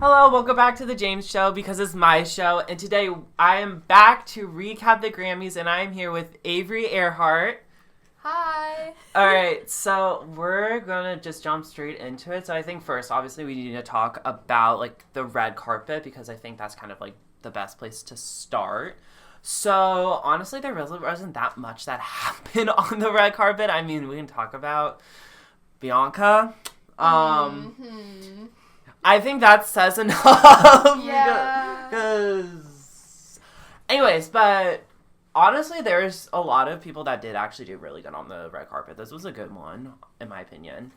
Hello, welcome back to the James Show because it's my show, and today I am back to recap the Grammys, and I am here with Avery Ehrhart. Hi. Alright, so we're gonna just jump straight into it. So I think first, obviously, we need to talk about, like, the red carpet, because I think that's kind of, like, the best place to start. So, honestly, there really wasn't that much that happened on the red carpet. I mean, we can talk about Bianca. I think that says enough. Yeah. Because... Anyways, but... Honestly, there's a lot of people that did actually do really good on the red carpet. This was a good one, in my opinion.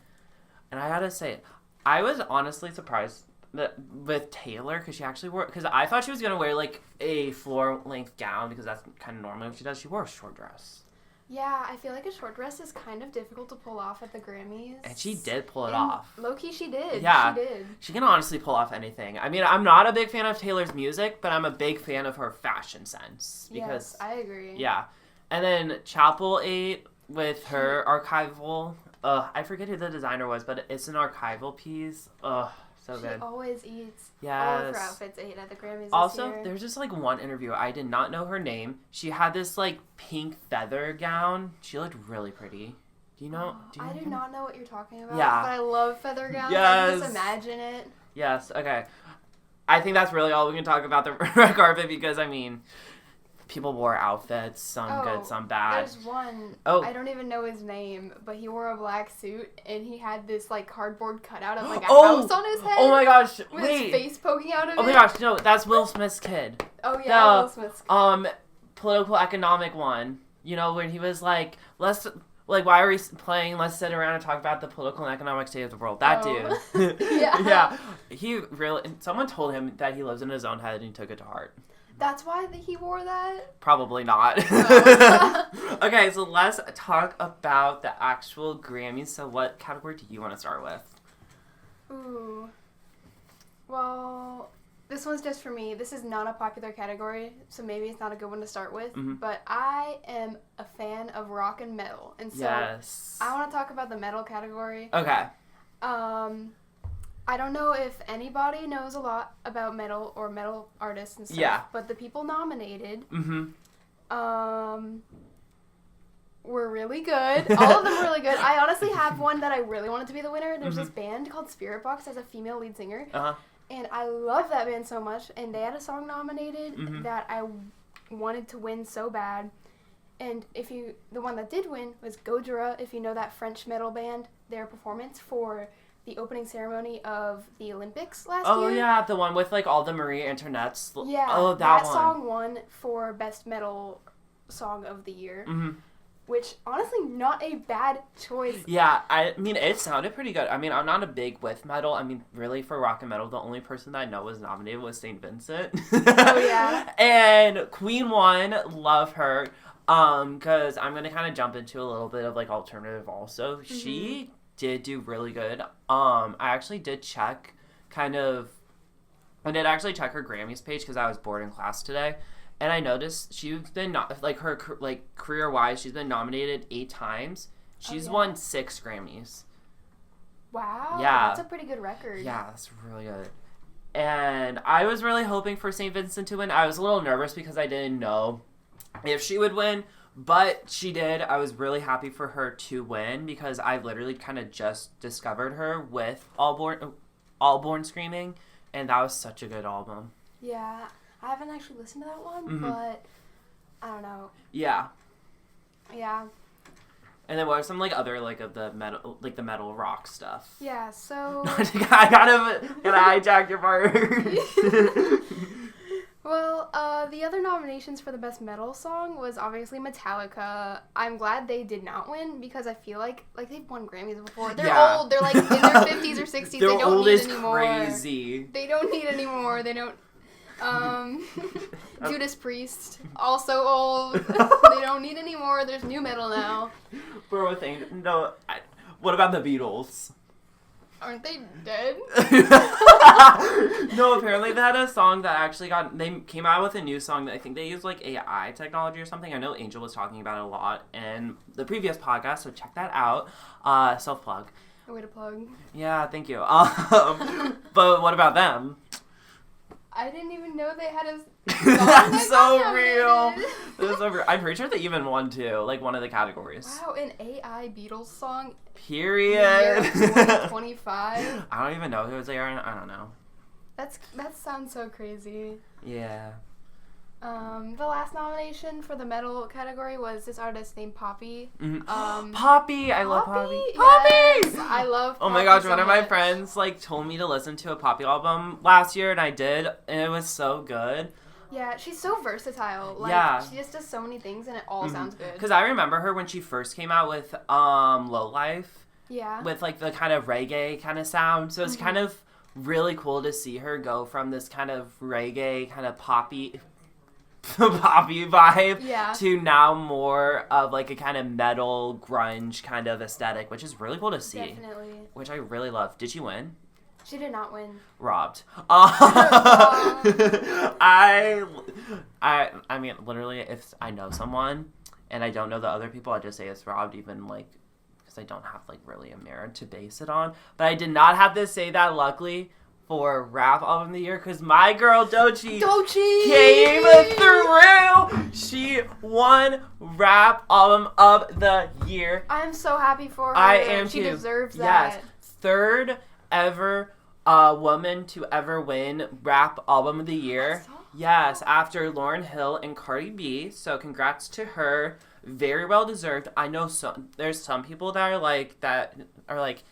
And I gotta say, I was honestly surprised with Taylor, because she actually wore... Because I thought she was gonna wear, like, a floor-length gown, because that's kind of normally what she does. She wore a short dress. Yeah, I feel like a short dress is kind of difficult to pull off at the Grammys. And she did pull it off. Low-key, she did. Yeah. She did. She can honestly pull off anything. I mean, I'm not a big fan of Taylor's music, but I'm a big fan of her fashion sense. Because, yes, I agree. Yeah. And then Chapel 8 with her archival... I forget who the designer was, but it's an archival piece. So good. She always eats. Yes. All of her outfits ate at the Grammys Also, this year. there's just, like, one interview. I did not know her name. She had this, like, pink feather gown. She looked really pretty. Do you know? I do not know what you're talking about. Yeah. But I love feather gowns. Yes. I can just imagine it. Yes, okay. I think that's really all we can talk about the red carpet because, I mean, people wore outfits, some good, some bad. There's one, Oh. I don't even know his name, but he wore a black suit and he had this like cardboard cutout of like a Oh! house on his head. Oh my gosh, with wait. his face poking out of it. Oh my gosh, no, that's Will Smith's kid. Oh yeah, Will Smith's kid. Political economic one. You know, when he was like, why are we playing Let's Sit Around and Talk About the Political and Economic State of the World? That dude. Yeah. Yeah. He really, someone told him that he lives in his own head and he took it to heart. That's why he wore that? Probably not. No. Okay, so let's talk about the actual Grammys. So what category do you want to start with? Ooh. Well, this one's just for me. This is not a popular category, so maybe it's not a good one to start with. Mm-hmm. But I am a fan of rock and metal. And so Yes. I want to talk about the metal category. Okay. I don't know if anybody knows a lot about metal or metal artists and stuff. Yeah. But the people nominated, Mm-hmm. were really good. All of them were really good. I honestly have one that I really wanted to be the winner. There's this band called Spirit Box as a female lead singer. Uh-huh. And I love that band so much. And they had a song nominated that I wanted to win so bad. And the one that did win was Gojira, if you know that French metal band, their performance for the opening ceremony of the Olympics last year. Oh, yeah, the one with, like, all the Marie Antoinettes. Yeah, oh, that one. song won for Best Metal Song of the Year, Mm-hmm. which, honestly, not a bad choice. Yeah, I mean, it sounded pretty good. I mean, I'm not a big with metal. I mean, really, for rock and metal, the only person that I know was nominated was St. Vincent. Oh, yeah. And Queen won. Love her. Because I'm going to kind of jump into a little bit of, like, alternative also. Mm-hmm. She did do really good. I actually did check I did actually check her Grammys page because I was bored in class today. And I noticed she's been, career-wise, she's been nominated 8 times. She's won 6 Grammys. Wow. Yeah. That's a pretty good record. Yeah, that's really good. And I was really hoping for St. Vincent to win. I was a little nervous because I didn't know if she would win. But she did. I was really happy for her to win because I literally kind of just discovered her with All Born Screaming. And that was such a good album. Yeah. I haven't actually listened to that one, but I don't know. Yeah. Yeah. And then what are some other of the metal the metal rock stuff? Yeah, so I gotta hijack your part. Well, the other nominations for the best metal song was obviously Metallica. I'm glad they did not win because I feel like they've won Grammys before. They're old. They're in their 50s or 60s. They don't old need is anymore. Crazy. They don't need anymore. They don't. Judas Priest, also old. They don't need any more. There's new metal now. Bro, what about the Beatles? Aren't they dead? No, apparently they had a song that they came out with a new song that I think they used AI technology or something. I know Angel was talking about it a lot in the previous podcast, so check that out. Self-plug. A way to plug. Yeah, thank you. But what about them? I didn't even know they had a song That's so got real. nominated. That's so real. I'm pretty sure they even won too, like one of the categories. Wow, an AI Beatles song. Period. 2025. I don't even know who was there. I don't know. That sounds so crazy. Yeah. The last nomination for the metal category was this artist named Poppy. Mm-hmm. Poppy! I love Poppy. Yes, I love Poppy. Oh my gosh, so one of my much. friends like told me to listen to a Poppy album last year, and I did, and it was so good. Yeah, she's so versatile. Like, Yeah. she just does so many things, and it all sounds good. Because I remember her when she first came out with Low Life. Yeah. With like the kind of reggae kind of sound, so it's kind of really cool to see her go from this kind of reggae kind of poppy vibe to now more of like a kind of metal grunge kind of aesthetic, which is really cool to see. Definitely. Which I really love. Did she win? She did not win. Robbed. I mean, literally, if I know someone and I don't know the other people, I just say it's robbed, even like because I don't have like really a merit to base it on. But I did not have to say that, luckily, for rap album of the year, because my girl Doechii came through. She won rap album of the year. I'm so happy for her. I am She too. deserves that. Yes, third ever woman to ever win rap album of the year. Yes, after Lauryn Hill and Cardi B. So congrats to her. Very well deserved. I know there's some people that are like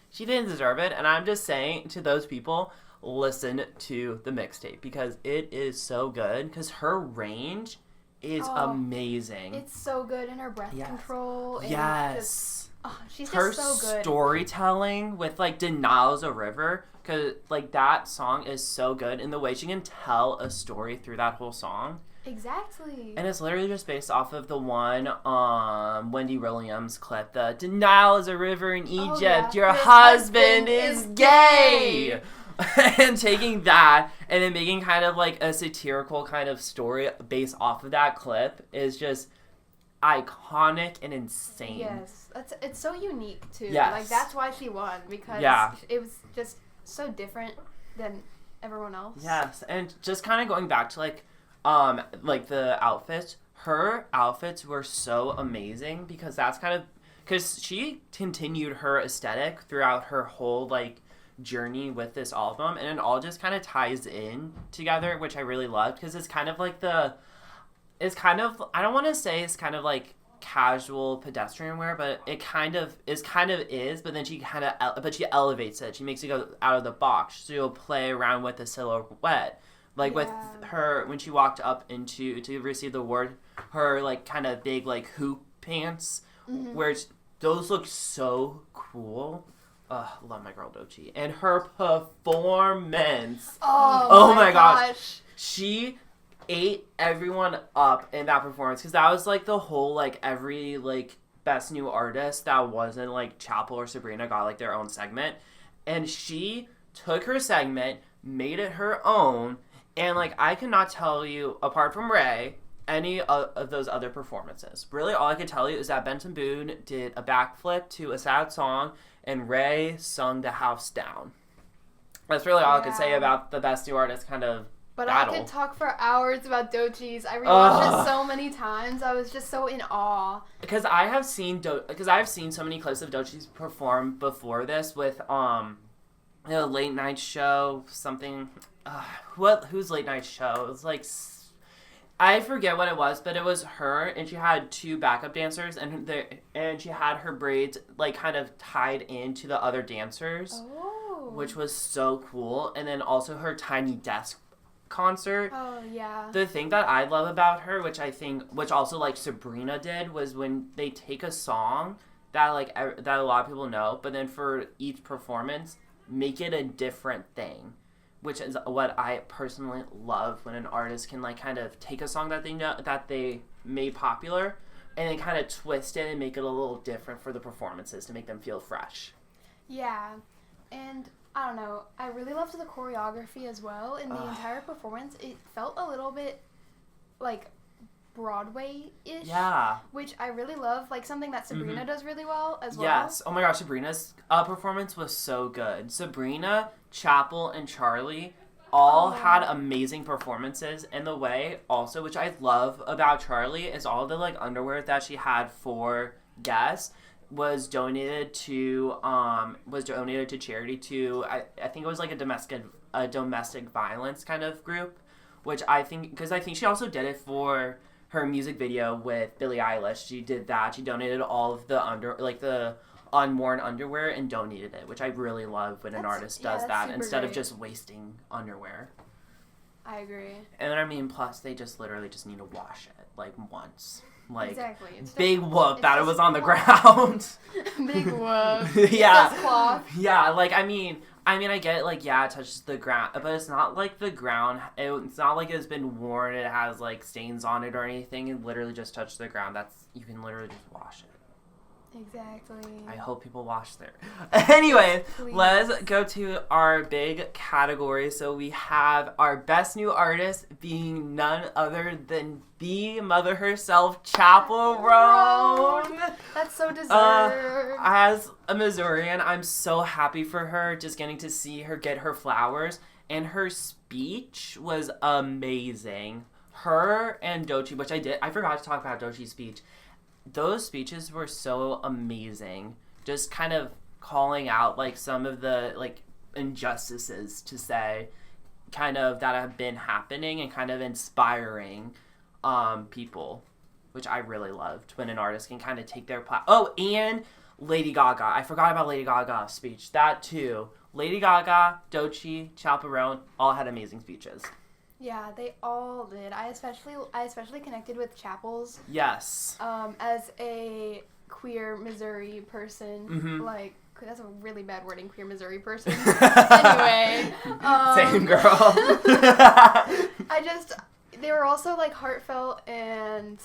she didn't deserve it, and I'm just saying to those people, listen to the mixtape because it is so good. Because her range is amazing. It's so good in her breath control. And yes. She's her just so good. Storytelling with like Denial is a River, because like that song is so good, and the way she can tell a story through that whole song. Exactly. And it's literally just based off of the one Wendy Williams clip, the Denial is a River in Egypt, your husband is gay. And taking that and then making kind of like a satirical kind of story based off of that clip is just iconic and insane. Yes, it's so unique too. Yes. Like that's why she won, because it was just so different than everyone else. Yes, and just kind of going back to like the outfits. Her outfits were so amazing because because she continued her aesthetic throughout her whole like journey with this album, and it all just kind of ties in together, which I really loved, because it's kind of like I don't want to say it's kind of like casual pedestrian wear, but it kind of is, but then she elevates it. She makes it go out of the box, so you'll play around with the silhouette. Like with her, when she walked up to receive the award, her like kind of big like hoop pants, where those look so cool. Love my girl Doechii. And her performance. Oh my gosh. She ate everyone up in that performance, because that was like the whole like every like best new artist that wasn't like Chapel or Sabrina got like their own segment, and she took her segment, made it her own. And, like, I cannot tell you, apart from Ray, any of those other performances. Really, all I can tell you is that Benson Boone did a backflip to a sad song, and Ray sung the house down. That's really all I can say about the Best New Artist kind of battle. I could talk for hours about Doechii's. I rewatched it so many times. I was just so in awe. Because I've seen so many clips of Doechii's perform before this with, a late night show, something... whose late night show? It was like, I forget what it was, but it was her, and she had two backup dancers, and she had her braids like kind of tied into the other dancers, which was so cool. And then also her Tiny Desk concert. Oh yeah. The thing that I love about her, which also like Sabrina did, was when they take a song that that a lot of people know, but then for each performance make it a different thing. Which is what I personally love, when an artist can like kind of take a song that they know that they made popular, and then kind of twist it and make it a little different for the performances to make them feel fresh. Yeah, and I don't know, I really loved the choreography as well. In the entire performance, it felt a little bit like Broadway-ish. Yeah. Which I really love, like something that Sabrina does really well as well. Yes. Oh my gosh, Sabrina's performance was so good. Sabrina, Chapel, and Charlie all had amazing performances. And the way also, which I love about Charlie, is all the like underwear that she had for guests was donated to charity to I think it was like a domestic violence kind of group, which I think, because I think she also did it for her music video with Billie Eilish. She did that. She donated all of the unworn underwear and donated it, which I really love when an artist does that instead of just wasting underwear. I agree. And I mean, plus they just literally just need to wash it like once. Like, exactly. It's big whoop that it was on the ground. Big whoop. Yeah. It's cloth. Yeah, like, I mean, I get it, like, yeah, it touches the ground, but it's not like the ground, it's not like it's been worn, it has, like, stains on it or anything, it literally just touched the ground. You can literally just wash it. Exactly. I hope people wash there. Anyway, Please. let's go to our big category. So we have our best new artist being none other than the mother herself, Chappell Roan. That's so deserved. As a Missourian, I'm so happy for her, just getting to see her get her flowers. And her speech was amazing. Her and Doechii, which I forgot to talk about Doechii's speech. Those speeches were so amazing. Just kind of calling out, like, some of the, like, injustices, to say, kind of, that have been happening and kind of inspiring people, which I really loved, when an artist can kind of take their Oh, and Lady Gaga. I forgot about Lady Gaga's speech. That, too. Lady Gaga, Doechii, Chappell Roan all had amazing speeches. Yeah, they all did. I especially connected with Chappell's. Yes. As a queer Missouri person, like, that's a really bad wording, queer Missouri person. Anyway. Same girl. They were also, like, heartfelt and,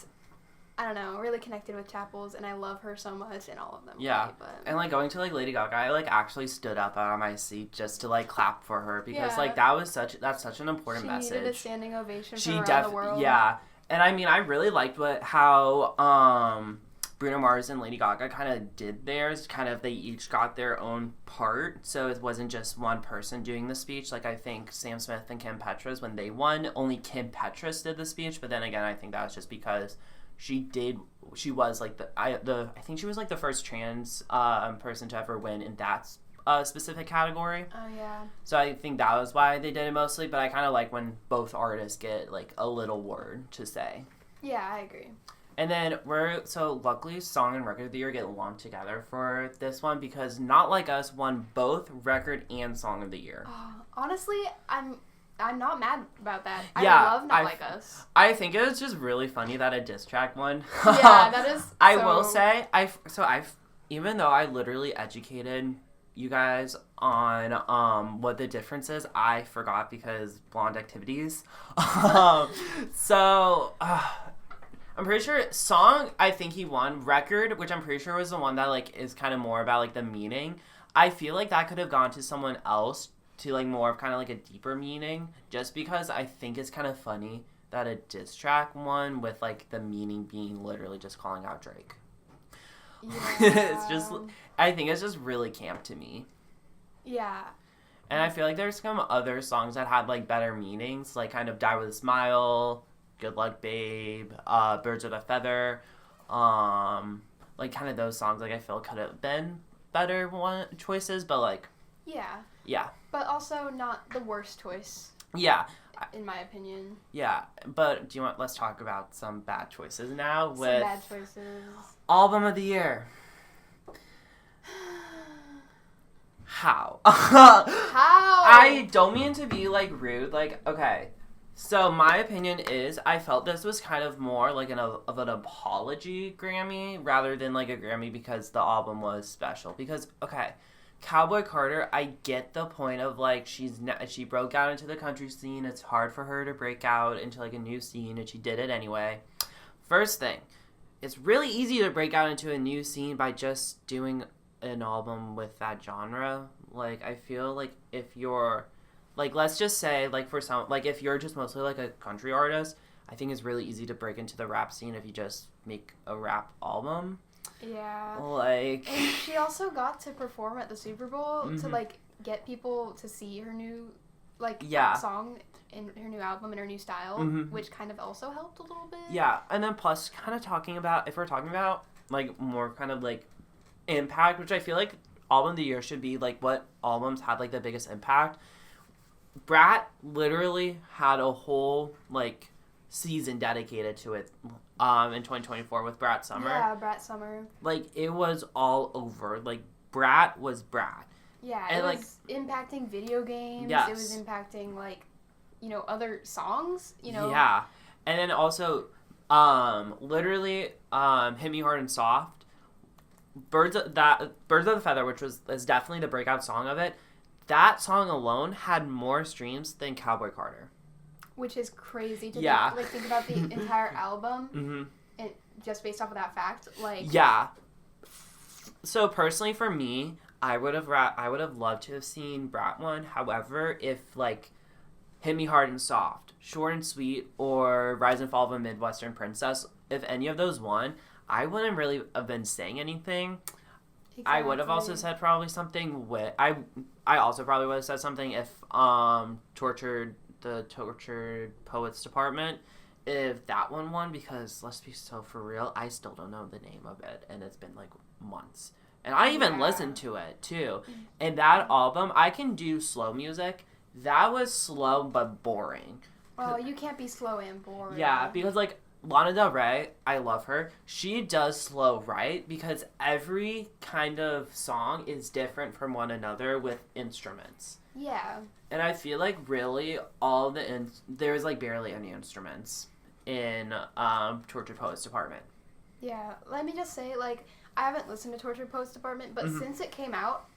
I don't know, really connected with Chappell's, and I love her so much in all of them. Yeah. Right? But, and, like, going to, like, Lady Gaga, I, like, actually stood up out of my seat just to, like, clap for her, because, like, that's such an important message. She needed a standing ovation from around the world. Yeah. And, I mean, I really liked how Bruno Mars and Lady Gaga kind of did theirs. Kind of, they each got their own part, so it wasn't just one person doing the speech. Like, I think Sam Smith and Kim Petras, when they won, only Kim Petras did the speech, but then again, I think that was just because she was like I think she was like the first trans person to ever win in that specific category. Oh yeah. So I think that was why they did it mostly, but I kind of like when both artists get like a little word to say. Yeah, I agree. And then luckily Song and Record of the Year get lumped together for this one, because Not Like Us won both Record and Song of the Year. Honestly, I'm not mad about that. Yeah, I love Not Like Us. I think it was just really funny that a diss track won. Yeah, that is. I will say, even though I literally educated you guys on what the difference is, I forgot because Blonde Activities. I'm pretty sure Song, I think he won. Record, which I'm pretty sure was the one that like is kind of more about like the meaning. I feel like that could have gone to someone else, to like more of kind of like a deeper meaning, just because I think it's kind of funny that a diss track won with like the meaning being literally just calling out Drake. Yeah. I think it's just really camp to me. Yeah. And I feel like there's some other songs that had like better meanings, like kind of Die With a Smile, Good Luck Babe, Birds of a Feather, like kind of those songs, like I feel could have been better choices, but like yeah, but also not the worst choice. Yeah, in my opinion. Yeah, but let's talk about some bad choices now. With some bad choices. Album of the Year. How? How? I don't mean to be like rude. Like, okay. So my opinion is I felt this was kind of more like of an apology Grammy rather than like a Grammy because the album was special. Because, okay, Cowboy Carter, I get the point of like she broke out into the country scene. It's hard for her to break out into like a new scene, and she did it anyway. First thing, it's really easy to break out into a new scene by just doing an album with that genre. Like, I feel like if you're like, let's just say like for some, like if you're just mostly like a country artist, I think it's really easy to break into the rap scene if you just make a rap album. Yeah. Like, and she also got to perform at the Super Bowl to like get people to see her new like song in her new album and her new style, which kind of also helped a little bit. Yeah, and then plus kind of if we're talking about like more kind of like impact, which I feel like album of the year should be like what albums had like the biggest impact. Brat literally had a whole like season dedicated to it in 2024 with Brat Summer. Yeah, Brat Summer. Like it was all over. Like Brat was Brat. Yeah, and it was impacting video games. Yes. It was impacting like, you know, other songs, you know. Yeah. And then also literally Hit Me Hard and Soft. Birds of the Feather, which is definitely the breakout song of it. That song alone had more streams than Cowboy Carter. Which is crazy to think about the entire album and just based off of that fact. Like, yeah. So personally for me, I would have loved to have seen Brat one. However, if like Hit Me Hard and Soft, Short and Sweet, or Rise and Fall of a Midwestern Princess, if any of those won, I wouldn't really have been saying anything. Exactly. I would have also said probably something with I also probably would have said something if Tortured Poets Department, if that one won, because let's be so for real, I still don't know the name of it and it's been like months. And I even listened to it too. And that album, I can do slow music. That was slow but boring. Well, you can't be slow and boring. Yeah, because like Lana Del Rey, I love her. She does slow right because every kind of song is different from one another with instruments. Yeah. And I feel like really there's like barely any instruments in Tortured Poets Department. Yeah, let me just say, like, I haven't listened to Tortured Poets Department, but since it came out,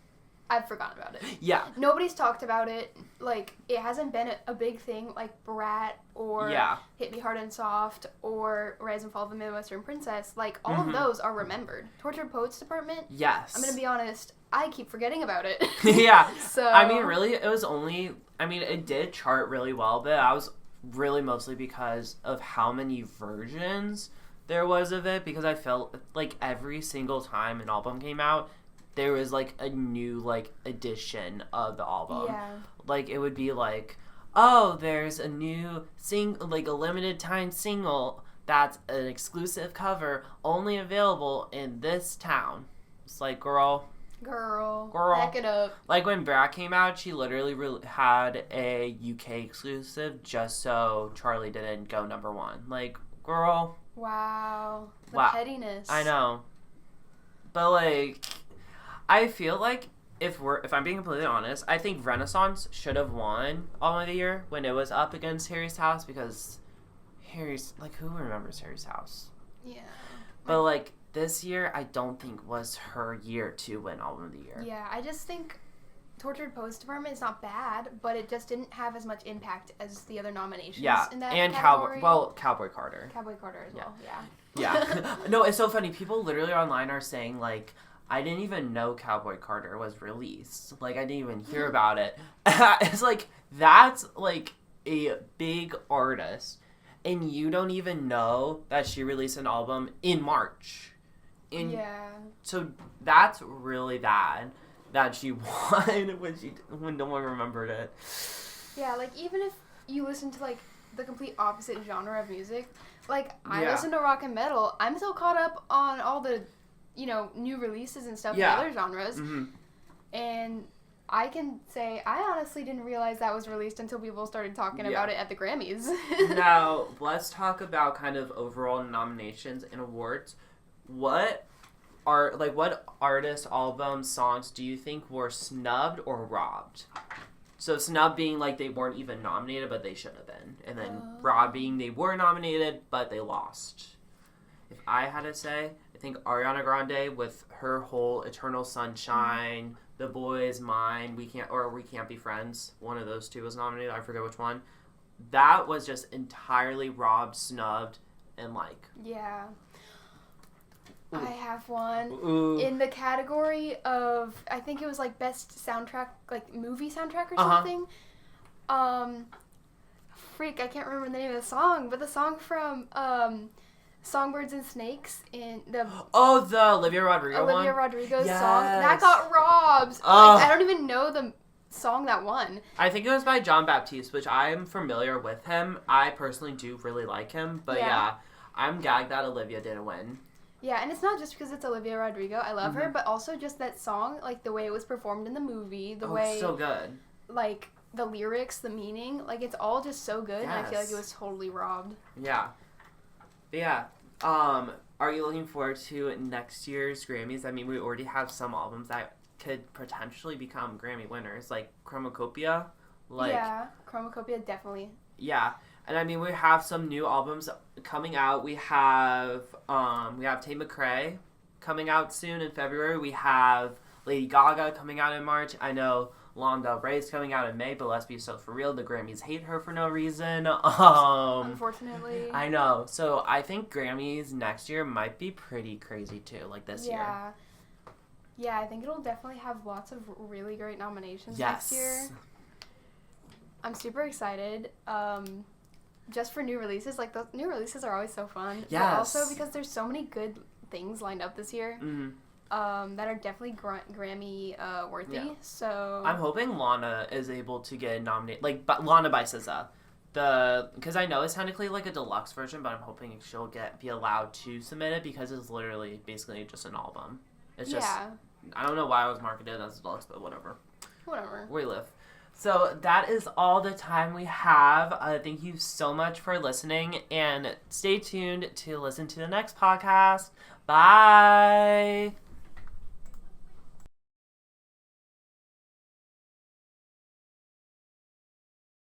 I've forgotten about it. Yeah. Nobody's talked about it. Like, it hasn't been a big thing like Brat or Hit Me Hard and Soft or Rise and Fall of a Midwestern Princess. Like, all of those are remembered. Tortured Poets Department? Yes. I'm going to be honest, I keep forgetting about it. Yeah. So I mean, really, it did chart really well, but I was really mostly because of how many versions there was of it, because I felt like every single time an album came out, there was like a new like edition of the album. Yeah. Like it would be like, oh, there's a new like a limited time single that's an exclusive cover only available in this town. It's like, girl, back it up. Like when Brat came out, she literally had a UK exclusive just so Charlie didn't go number one. Like, girl. Wow. The pettiness. I know. But like, I feel like if I'm being completely honest, I think Renaissance should have won Album of the Year when it was up against Harry's House, because Harry's, like, who remembers Harry's House? Yeah. But like this year, I don't think was her year to win Album of the Year. Yeah, I just think Tortured Poets Department is not bad, but it just didn't have as much impact as the other nominations in that category. Cowboy Carter. Cowboy Carter as well, yeah. Yeah. No, it's so funny. People literally online are saying, like, I didn't even know Cowboy Carter was released. Like, I didn't even hear about it. It's like, that's, like, a big artist, and you don't even know that she released an album in March. Yeah. So that's really bad that she won when no one remembered it. Yeah, like, even if you listen to, like, the complete opposite genre of music, like, I listen to rock and metal, I'm still caught up on all the, you know, new releases and stuff in other genres. And I can say I honestly didn't realize that was released until people started talking about it at the Grammys. Now, let's talk about kind of overall nominations and awards. What artist, albums, songs do you think were snubbed or robbed? So snubbed being like they weren't even nominated, but they should have been. And then robbed being they were nominated, but they lost. If I had to say, I think Ariana Grande with her whole Eternal Sunshine, The Boy Is Mine, We Can't Be Friends. One of those two was nominated. I forget which one. That was just entirely robbed, snubbed, and like... Yeah. Ooh. I have one. Ooh. In the category of, I think it was like best soundtrack, like movie soundtrack or something. I can't remember the name of the song, but the song from Songbirds and Snakes in the... Oh, the Olivia Rodrigo song. That got robbed. Like, I don't even know song that won. I think it was by John Baptiste, which I'm familiar with him. I personally do really like him, but yeah I'm gagged that Olivia didn't win. Yeah, and it's not just because it's Olivia Rodrigo. I love her, but also just that song, like the way it was performed in the movie, the way it's so good. Like the lyrics, the meaning, like it's all just so good, and I feel like it was totally robbed. Yeah. But yeah. Are you looking forward to next year's Grammys? I mean, we already have some albums that could potentially become Grammy winners, like Chromacopia. Yeah, Chromacopia definitely. Yeah, and I mean we have some new albums coming out. We have Tate McRae coming out soon in February. We have Lady Gaga coming out in March. I know Lana Del Rey's coming out in May, but let's be so for real, the Grammys hate her for no reason. Unfortunately. I know. So I think Grammys next year might be pretty crazy too, like this year. Yeah, I think it'll definitely have lots of really great nominations next year. I'm super excited. Just for new releases, like the new releases are always so fun. Yes. But also because there's so many good things lined up this year. That are definitely Grammy worthy. Yeah. So I'm hoping Lana is able to get nominated, like Lana by SZA, because I know it's technically like a deluxe version, but I'm hoping she'll be allowed to submit it because it's literally basically just an album. It's just I don't know why it was marketed as a deluxe, but whatever. We live. So that is all the time we have. Thank you so much for listening, and stay tuned to listen to the next podcast. Bye.